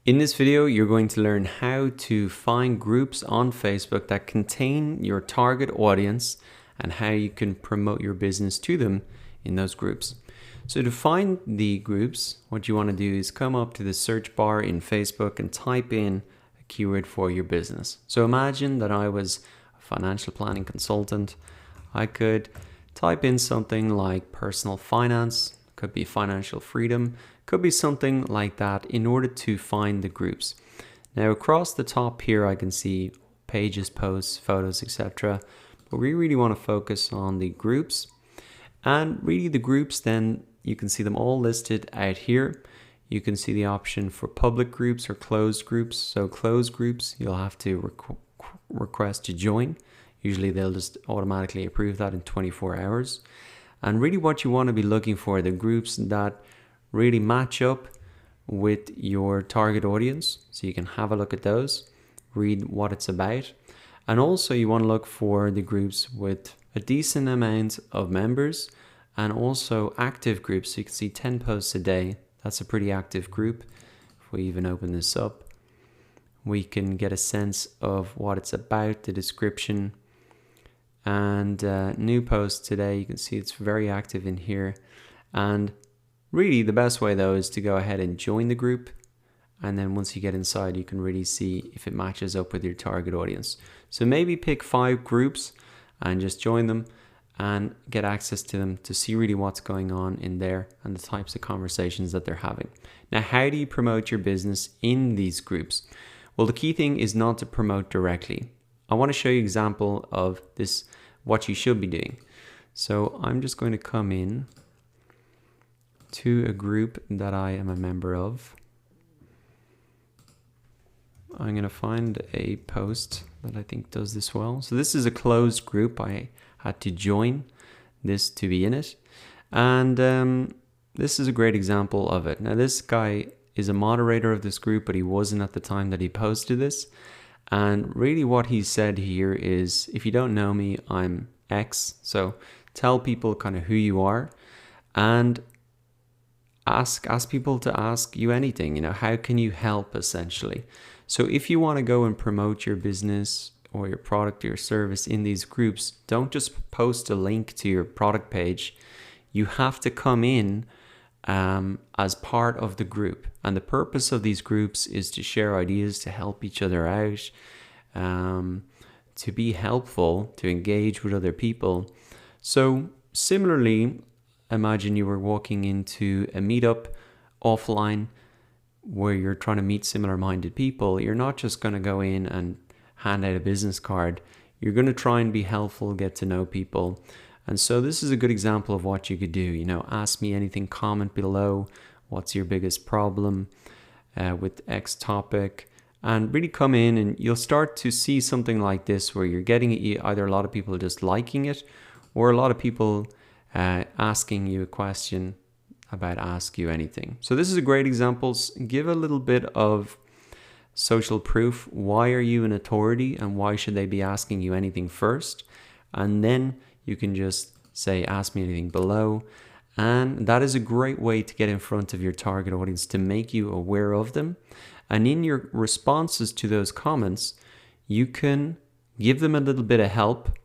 In this video, you're going to learn how to find groups on Facebook that contain your target audience and how you can promote your business to them in those groups. So to find the groups, what you want to do is come up to the search bar in Facebook and type in a keyword for your business. So imagine that I was a financial planning consultant. I could type in something like personal finance, could be financial freedom, could be something like that in order to find the groups. Now across the top here I can see pages, posts, photos, etc. But we really want to focus on the groups. And really the groups, then you can see them all listed out here. You can see the option for public groups or closed groups. So closed groups, you'll have to request to join. Usually they'll just automatically approve that in 24 hours. And really what you want to be looking for are the groups that really match up with your target audience. So you can have a look at those, read what it's about. And also you want to look for the groups with a decent amount of members and also active groups. So you can see 10 posts a day. That's a pretty active group. If we even open this up, we can get a sense of what it's about, the description. And new posts today, you can see it's very active in here. And really the best way though is to go ahead and join the group, and then once you get inside you can really see if it matches up with your target audience. So maybe pick 5 groups and just join them and get access to them to see really what's going on in there and the types of conversations that they're having. Now, how do you promote your business in these groups? Well, the key thing is not to promote directly. I want to show you an example of this, what you should be doing. So I'm just going to come in to a group that I am a member of. I'm going to find a post that I think does this well. So this is a closed group. I had to join this to be in it. And this is a great example of it. Now this guy is a moderator of this group, but he wasn't at the time that he posted this. And really what he said here is, if you don't know me, I'm X. So tell people kind of who you are and ask people to ask you anything. How can you help, essentially? So if you want to go and promote your business or your product or your service in these groups, don't just post a link to your product page. You have to come in as part of the group. And the purpose of these groups is to share ideas, to help each other out, to be helpful, to engage with other people. So similarly, imagine you were walking into a meetup offline where you're trying to meet similar-minded people. You're not just going to go in and hand out a business card. You're going to try and be helpful, get to know people. And so this is a good example of what you could do. Ask me anything, comment below. What's your biggest problem with X topic? And really come in and you'll start to see something like this where you're getting either a lot of people just liking it or a lot of people asking you a question about Ask You Anything. So this is a great example. Give a little bit of social proof. Why are you an authority and why should they be asking you anything first? And then you can just say, ask me anything below. And that is a great way to get in front of your target audience, to make you aware of them. And in your responses to those comments, you can give them a little bit of help,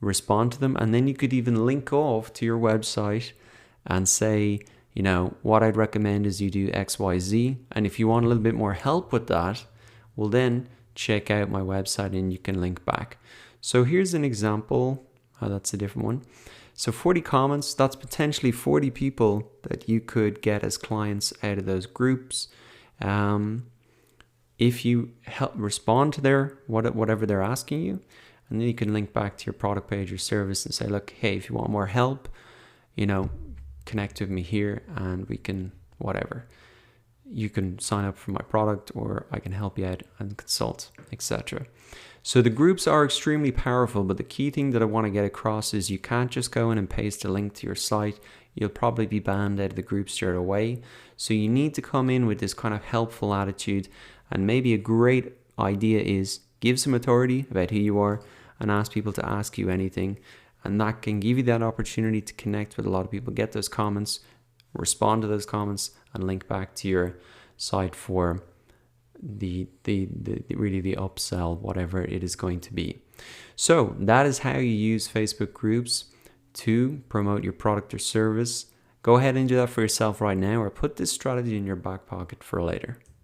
respond to them, and then you could even link off to your website and say, what I'd recommend is you do X, Y, Z. And if you want a little bit more help with that, well then check out my website and you can link back. So here's an example. Oh, that's a different one. So 40 comments, that's potentially 40 people that you could get as clients out of those groups. If you help respond to their whatever they're asking you, and then you can link back to your product page or service and say, look, hey, if you want more help, connect with me here and we can, whatever. You can sign up for my product or I can help you out and consult, etc. So the groups are extremely powerful, but the key thing that I want to get across is you can't just go in and paste a link to your site. You'll probably be banned out of the group straight away. So you need to come in with this kind of helpful attitude, and maybe a great idea is give some authority about who you are and ask people to ask you anything. And that can give you that opportunity to connect with a lot of people, get those comments, respond to those comments, and link back to your site for really the upsell, whatever it is going to be. So that is how you use Facebook groups to promote your product or service. Go ahead and do that for yourself right now, or put this strategy in your back pocket for later.